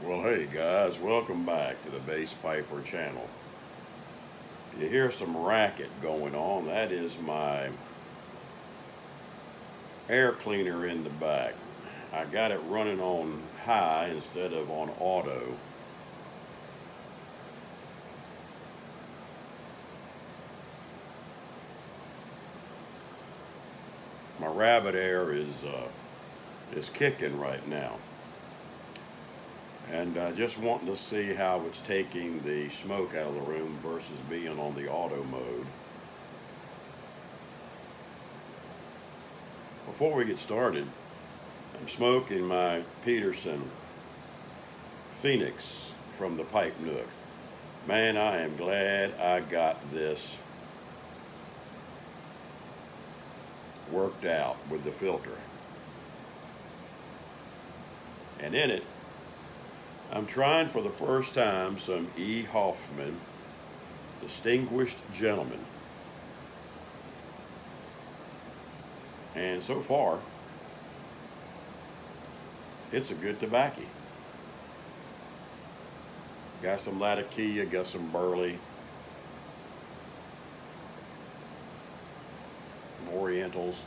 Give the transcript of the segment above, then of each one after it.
Well, hey guys, welcome back to the Bass Piper channel. You hear some racket going on. That is my air cleaner in the back. I got it running on high instead of on auto. My rabbit air is kicking right now. And just wanting to see how it's taking the smoke out of the room versus being on the auto mode. Before we get started, I'm smoking my Peterson Phoenix from the Pipe Nook. Man, I am glad I got this worked out with the filter. And in it, I'm trying for the first time some E. Hoffman Distinguished Gentleman. And so far, it's a good tobacco. Got some Latakia, got some Burley, some Orientals.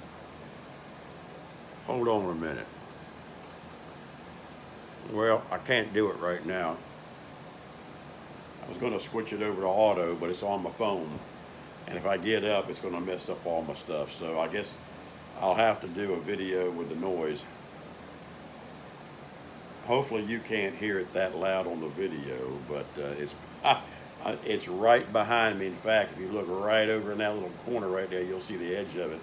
Hold on a minute. Well, I can't do it right now. I was going to switch it over to auto, but it's on my phone. And if I get up, it's going to mess up all my stuff. So I guess I'll have to do a video with the noise. Hopefully you can't hear it that loud on the video, but it's right behind me. In fact, if you look right over in that little corner right there, you'll see the edge of it.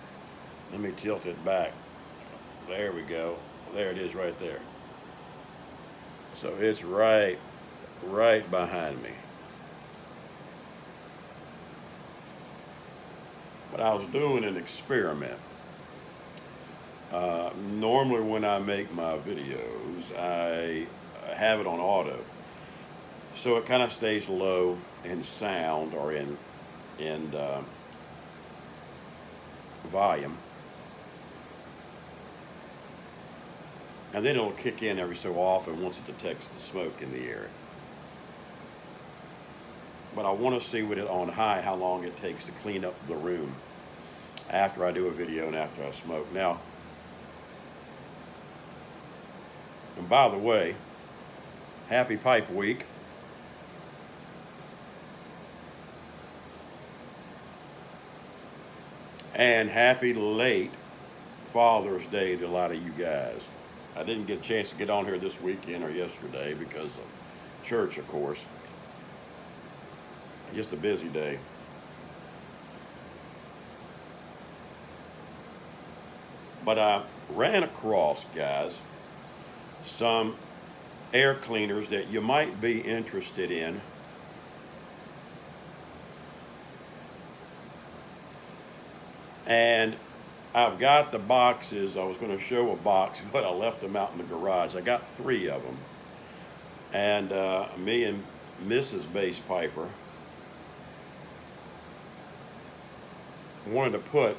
Let me tilt it back. There we go. There it is right there. So it's right behind me. But I was doing an experiment. Normally when I make my videos, I have it on auto. So it kind of stays low in sound or in volume. And then it'll kick in every so often once it detects the smoke in the air. But I want to see with it on high how long it takes to clean up the room after I do a video and after I smoke. Now, and by the way, happy Pipe Week. And happy late Father's Day to a lot of you guys. I didn't get a chance to get on here this weekend or yesterday because of church, of course. Just a busy day. But I ran across, guys, some air cleaners that you might be interested in. And I've got the boxes. I was going to show a box, but I left them out in the garage. I got 3 of them. And me and Mrs. Bass Piper wanted to put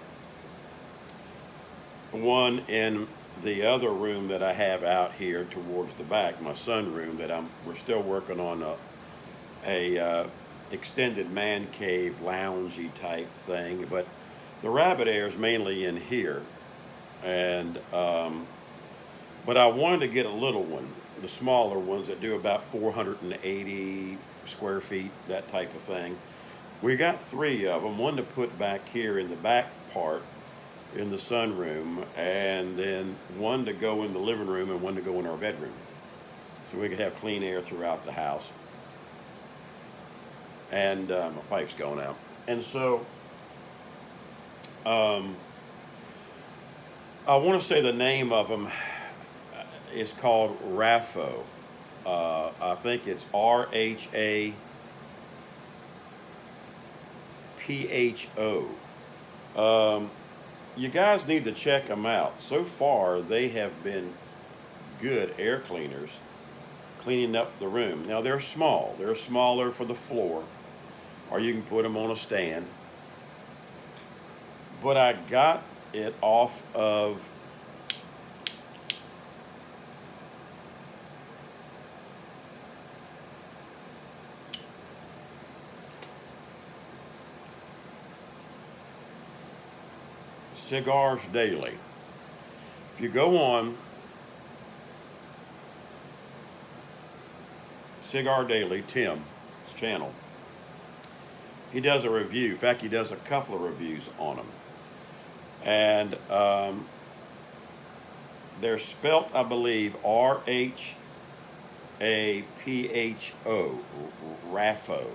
one in the other room that I have out here towards the back, my sunroom, that we're still working on a extended man cave loungy type thing, but the rabbit air is mainly in here, and but I wanted to get a little one, the smaller ones that do about 480 square feet, that type of thing. We got 3 of them, one to put back here in the back part in the sunroom, and then one to go in the living room and one to go in our bedroom, so we could have clean air throughout the house. And my pipe's going out. And so I want to say the name of them is called Renpho. I think it's RHAPHO. You guys need to check them out. So far, they have been good air cleaners, cleaning up the room. Now, they're small. They're smaller for the floor, or you can put them on a stand. But I got it off of Cigars Daily. If you go on Cigar Daily, Tim's channel, he does a review. In fact, he does a couple of reviews on them. And they're spelt, I believe, Rhapho, Renpho.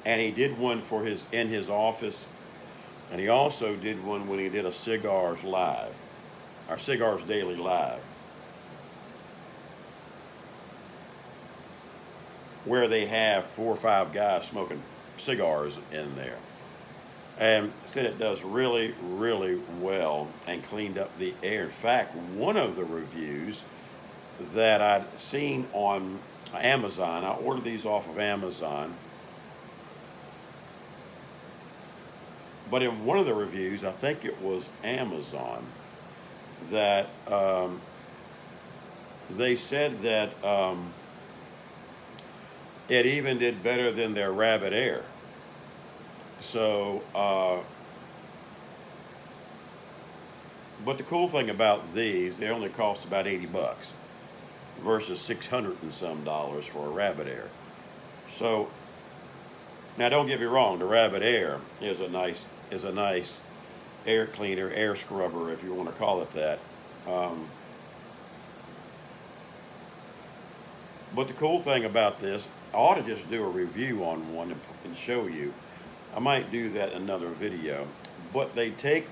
And he did one for in his office, and he also did one when he did a Cigars Live, or Cigars Daily Live, where they have 4 or 5 guys smoking cigars in there. And said it does really, really well and cleaned up the air. In fact, one of the reviews that I'd seen on Amazon, I ordered these off of Amazon, but in one of the reviews, I think it was Amazon, that they said that it even did better than their Rabbit Air. So, but the cool thing about these, they only cost about $80 versus $600 and some for a Rabbit Air. So, now don't get me wrong, the Rabbit Air is a nice air cleaner, air scrubber, if you want to call it that. But the cool thing about this, I ought to just do a review on one and show you. I might do that in another video. But they take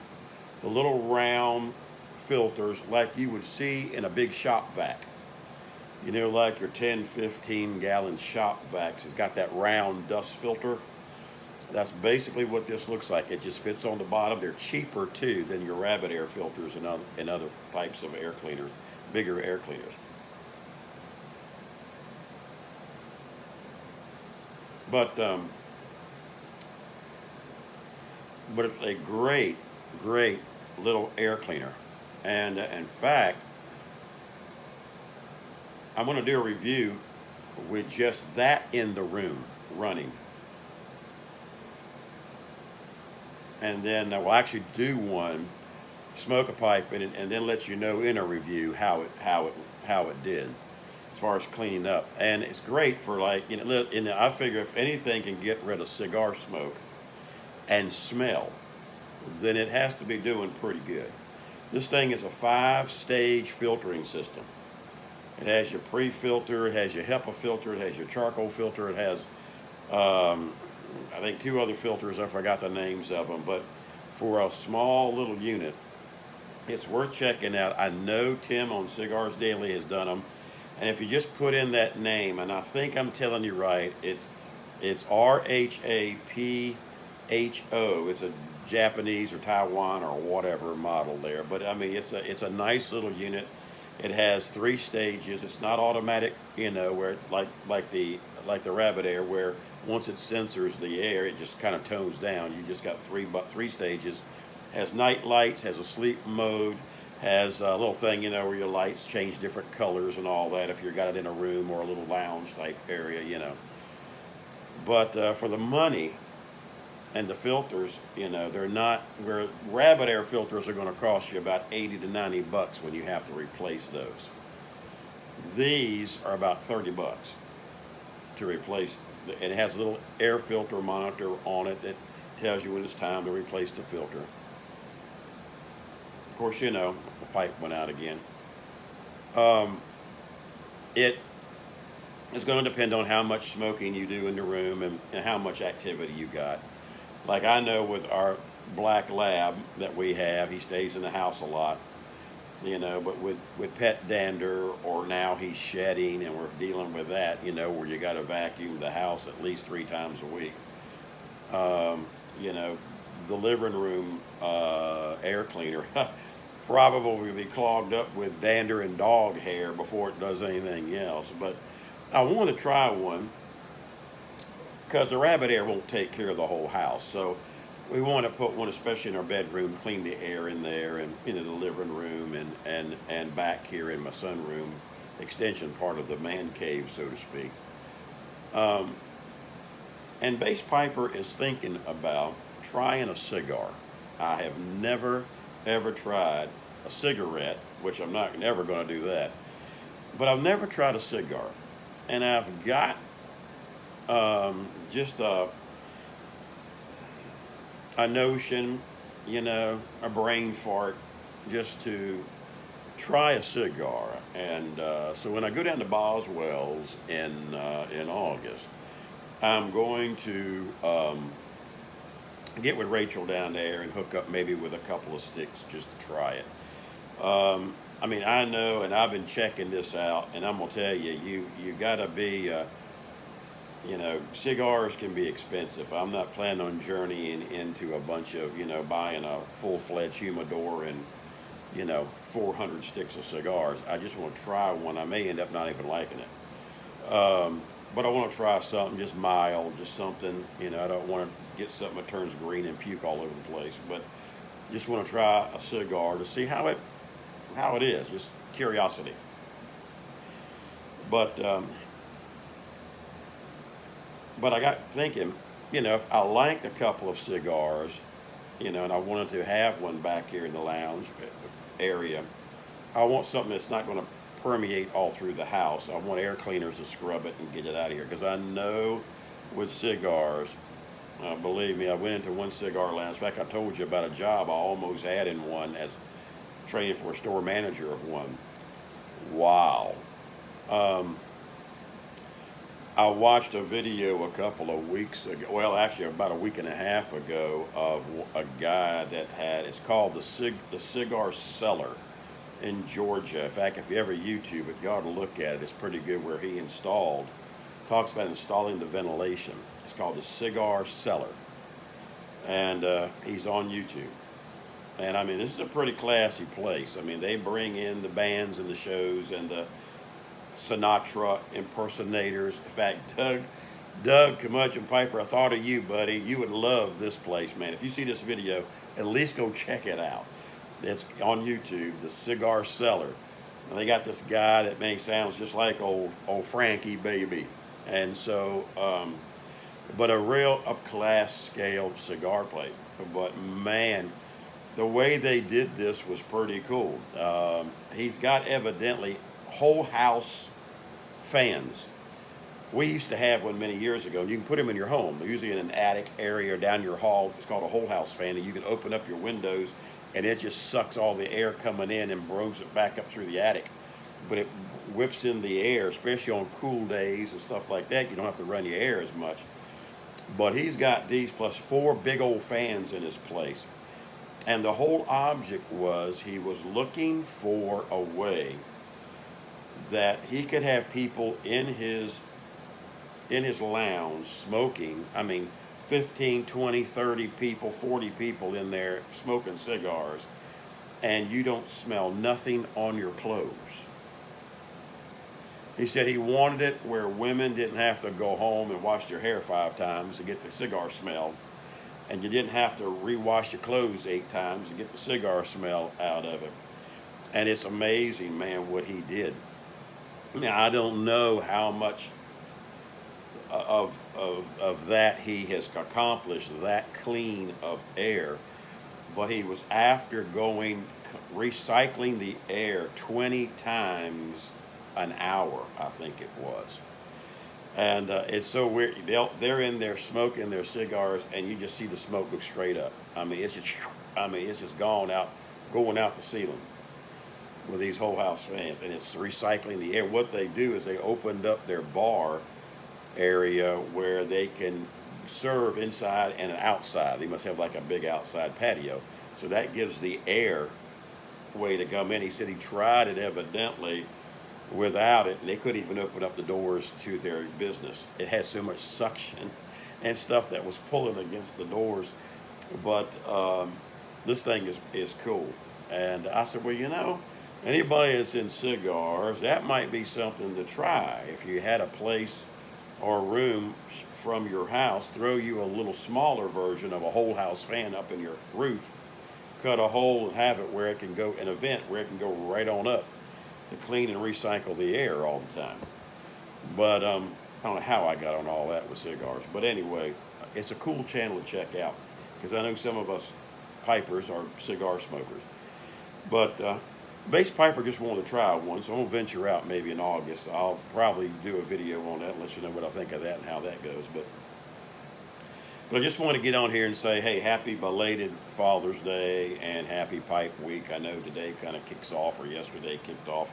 the little round filters like you would see in a big shop vac. You know, like your 10, 15 gallon shop vacs. It's got that round dust filter. That's basically what this looks like. It just fits on the bottom. They're cheaper too than your Rabbit Air filters and other types of air cleaners, bigger air cleaners. But it's a great little air cleaner. And in fact, I'm going to do a review with just that in the room running. And then I will actually do one, smoke a pipe in it, and then let you know in a review how it did as far as cleaning up. And it's great for, like, you know, I figure if anything can get rid of cigar smoke and smell, then it has to be doing pretty good. This thing is a 5-stage filtering system. It has your pre-filter, it has your HEPA filter, it has your charcoal filter, it has I think 2 other filters, I forgot the names of them, but for a small little unit, it's worth checking out. I know Tim on Cigars Daily has done them, and if you just put in that name, and I think I'm telling you right, it's Rhapho. It's a Japanese or Taiwan or whatever model there, but I mean it's a nice little unit. It has 3 stages. It's not automatic, you know, where like the Rabbit Air, where once it sensors the air, it just kind of tones down. You just got 3 stages. Has night lights, has a sleep mode, has a little thing, you know, where your lights change different colors and all that if you got it in a room or a little lounge type area, you know. But for the money and the filters, you know, they're not, where Rabbit Air filters are going to cost you about $80 to $90 when you have to replace those. These are about $30 to replace. It has a little air filter monitor on it that tells you when it's time to replace the filter. Of course, you know, the pipe went out again. It is going to depend on how much smoking you do in the room and how much activity you got. Like I know with our black lab that we have, he stays in the house a lot, you know, but with pet dander, or now he's shedding and we're dealing with that, you know, where you got to vacuum the house at least 3 times a week. You know, the living room air cleaner probably will be clogged up with dander and dog hair before it does anything else. But I want to try one, because the Rabbit Air won't take care of the whole house. So we want to put one, especially in our bedroom, clean the air in there, and into the living room and back here in my sunroom, extension part of the man cave, so to speak. And Bass Piper is thinking about trying a cigar. I have never, ever tried a cigarette, which I'm not never going to do that. But I've never tried a cigar. And I've got just a notion, a brain fart, just to try a cigar. And so when I go down to Boswell's in August, I'm going to get with Rachel down there and hook up maybe with a couple of sticks just to try it. I mean, I know, and I've been checking this out, and I'm gonna tell you, you gotta be, cigars can be expensive. I'm not planning on journeying into a bunch of, buying a full-fledged humidor and, 400 sticks of cigars. I just want to try one. I may end up not even liking it. But I want to try something just mild, just something, I don't want to get something that turns green and puke all over the place. But just want to try a cigar to see how it is, just curiosity. But I got thinking, if I liked a couple of cigars, and I wanted to have one back here in the lounge area, I want something that's not going to permeate all through the house. I want air cleaners to scrub it and get it out of here. Because I know with cigars, believe me, I went into one cigar lounge. In fact, I told you about a job I almost had in one as training for a store manager of one. Wow. I watched a video a couple of weeks ago, well, actually about a week and a half ago, of a guy that it's called the Cigar Cellar in Georgia. In fact, if you ever YouTube it, you ought to look at it. It's pretty good, where he talks about installing the ventilation. It's called the Cigar Cellar. And he's on YouTube. And I mean, this is a pretty classy place. I mean, they bring in the bands and the shows and the Sinatra impersonators. In fact, Doug Curmudgeon Piper, I thought of you, buddy. You would love this place, man. If you see this video, at least go check it out. It's on YouTube, the Cigar Cellar. And they got this guy that sounds just like old Frankie Baby. And so, but a real up-class scale cigar place. But man, the way they did this was pretty cool. He's got evidently whole house fans. We used to have one many years ago, and you can put them in your home, usually in an attic area or down your hall. It's called a whole house fan, and you can open up your windows, and it just sucks all the air coming in and brings it back up through the attic. But it whips in the air, especially on cool days and stuff like that. You don't have to run your air as much. But he's got these plus 4 big old fans in his place. And the whole object was he was looking for a way that he could have people in his lounge smoking. I mean, 15, 20, 30 people, 40 people in there smoking cigars, and you don't smell nothing on your clothes. He said he wanted it where women didn't have to go home and wash their hair 5 times to get the cigar smell, and you didn't have to rewash your clothes 8 times to get the cigar smell out of it. And it's amazing, man, what he did. Now, I don't know how much of that he has accomplished, that clean of air, but he was after recycling the air 20 times an hour, I think it was. And it's so weird. They're in there smoking their cigars, and you just see the smoke go straight up. It's just going out the ceiling with these whole house fans, and it's recycling the air. What they do is they opened up their bar area where they can serve inside and outside. They must have like a big outside patio, so that gives the air way to come in. He said he tried it evidently without it, and they couldn't even open up the doors to their business. It had so much suction and stuff that was pulling against the doors. But this thing is cool. And I said, well, anybody that's in cigars, that might be something to try. If you had a place or a room from your house, throw you a little smaller version of a whole house fan up in your roof, cut a hole and have it where it can go, an event where it can go right on up to clean and recycle the air all the time. But I don't know how I got on all that with cigars, but anyway, it's a cool channel to check out because I know some of us pipers are cigar smokers. But Base Piper just wanted to try one, so I'm gonna venture out maybe in August. I'll probably do a video on that and let you know what I think of that and how that goes. But I just want to get on here and say, hey, happy belated Father's Day and happy Pipe Week. I know today kind of kicks off, or yesterday kicked off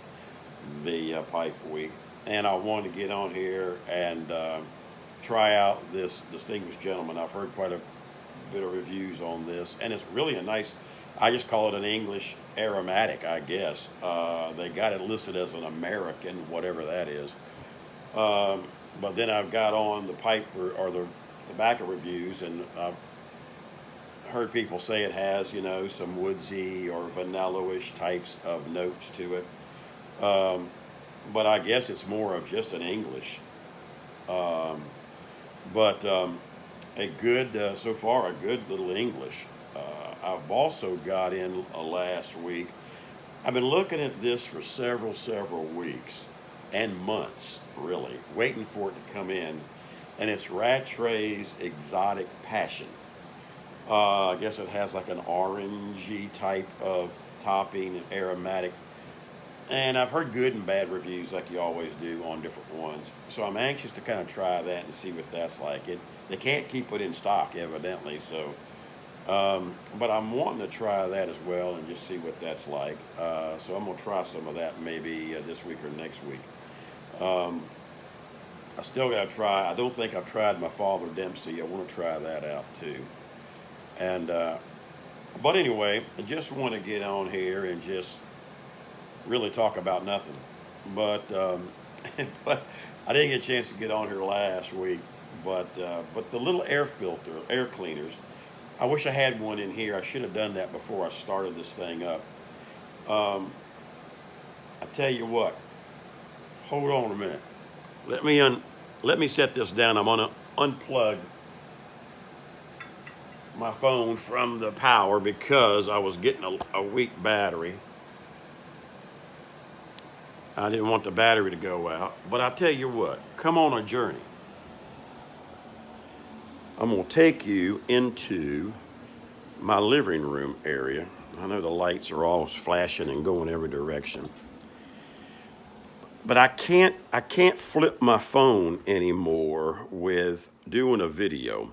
the Pipe Week. And I wanted to get on here and try out this distinguished gentleman. I've heard quite a bit of reviews on this, and it's really a nice, I just call it an English aromatic, I guess. They got it listed as an American, whatever that is. But then I've got on the pipe or the tobacco reviews, and I've heard people say it has, you know, some woodsy or vanilla-ish types of notes to it. But I guess it's more of just an English. But a good, so far, a good little English. I've also got in last week. I've been looking at this for several weeks and months, really, waiting for it to come in. And it's Rattray's Exotic Passion. I guess it has like an orangey type of topping and aromatic. And I've heard good and bad reviews like you always do on different ones. So I'm anxious to kind of try that and see what that's like. They can't keep it in stock, evidently, so. But I'm wanting to try that as well and just see what that's like. So I'm going to try some of that maybe this week or next week. I still got to try. I don't think I've tried my Father Dempsey. I want to try that out too. And but anyway, I just want to get on here and just really talk about nothing. But but I didn't get a chance to get on here last week. But the little air filter, air cleaners. I wish I had one in here. I should have done that before I started this thing up. I tell you what. Hold on a minute. Let me set this down. I'm gonna unplug my phone from the power because I was getting a weak battery. I didn't want the battery to go out. But I tell you what, come on a journey. I'm gonna take you into my living room area. I know the lights are all flashing and going every direction. But I can't flip my phone anymore with doing a video.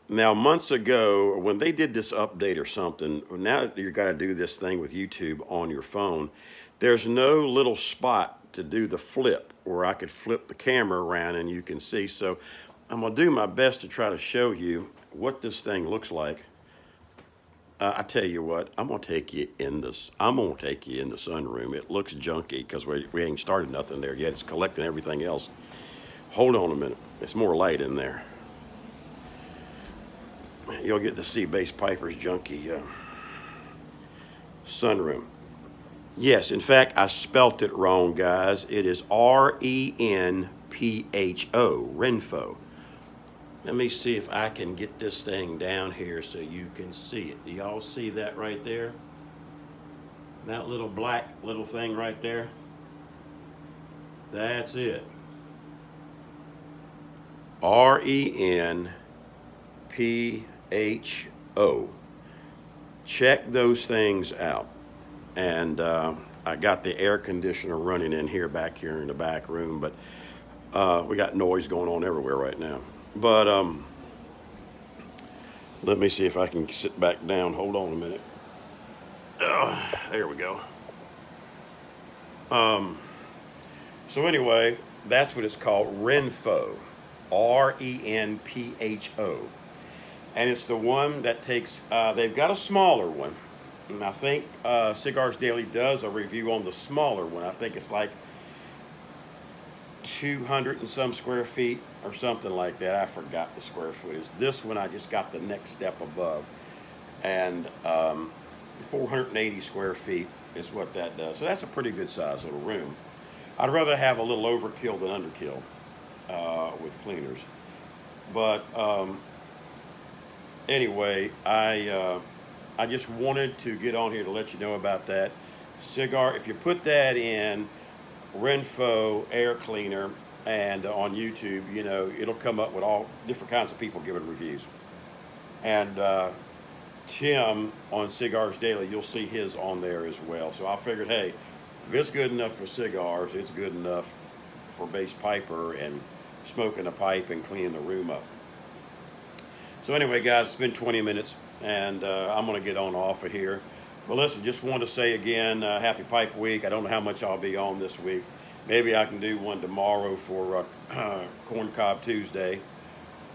Now, months ago, when they did this update or something, now that you've got to do this thing with YouTube on your phone, there's no little spot to do the flip where I could flip the camera around and you can see. So I'm going to do my best to try to show you what this thing looks like. I tell you what, I'm gonna take you in the sunroom. It looks junky because we ain't started nothing there yet. It's collecting everything else. Hold on a minute. It's more light in there. You'll get to see Base Piper's junky sunroom. Yes, in fact, I spelt it wrong, guys. It is Renpho, Renpho. Let me see if I can get this thing down here so you can see it. Do y'all see that right there? That little black little thing right there? That's it. Renpho. Check those things out. And I got the air conditioner running in here, back here in the back room, but we got noise going on everywhere right now. But let me see if I can sit back down. Hold on a minute. There we go. So anyway, that's what it's called, Renpho, Renpho. And it's the one that takes, they've got a smaller one. And I think Cigars Daily does a review on the smaller one. I think it's like 200 and some square feet or something like that. I forgot the square footage. This one I just got the next step above, and 480 square feet is what that does. So that's a pretty good size little room. I'd rather have a little overkill than underkill with cleaners. But anyway, I just wanted to get on here to let you know about that cigar. If you put that in Renpho air cleaner, and on YouTube, you know, it'll come up with all different kinds of people giving reviews. And Tim on Cigars Daily, you'll see his on there as well. So I figured, hey, if it's good enough for cigars, it's good enough for bass piper and smoking a pipe and cleaning the room up. So anyway, guys, it's been 20 minutes, and I'm going to get on off of here. But listen, just wanted to say again, happy Pipe Week. I don't know how much I'll be on this week. Maybe I can do one tomorrow for Corn Cob Tuesday.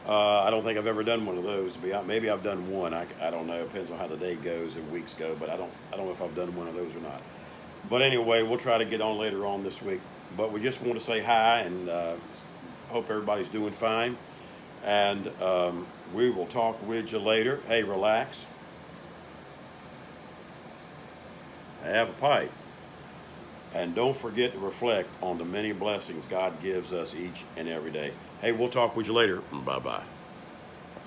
I don't think I've ever done one of those. Maybe I've done one. I don't know. It depends on how the day goes and weeks go. But I don't know if I've done one of those or not. But anyway, we'll try to get on later on this week. But we just want to say hi and hope everybody's doing fine. And we will talk with you later. Hey, relax. Have a pipe. And don't forget to reflect on the many blessings God gives us each and every day. Hey, we'll talk with you later. Bye-bye.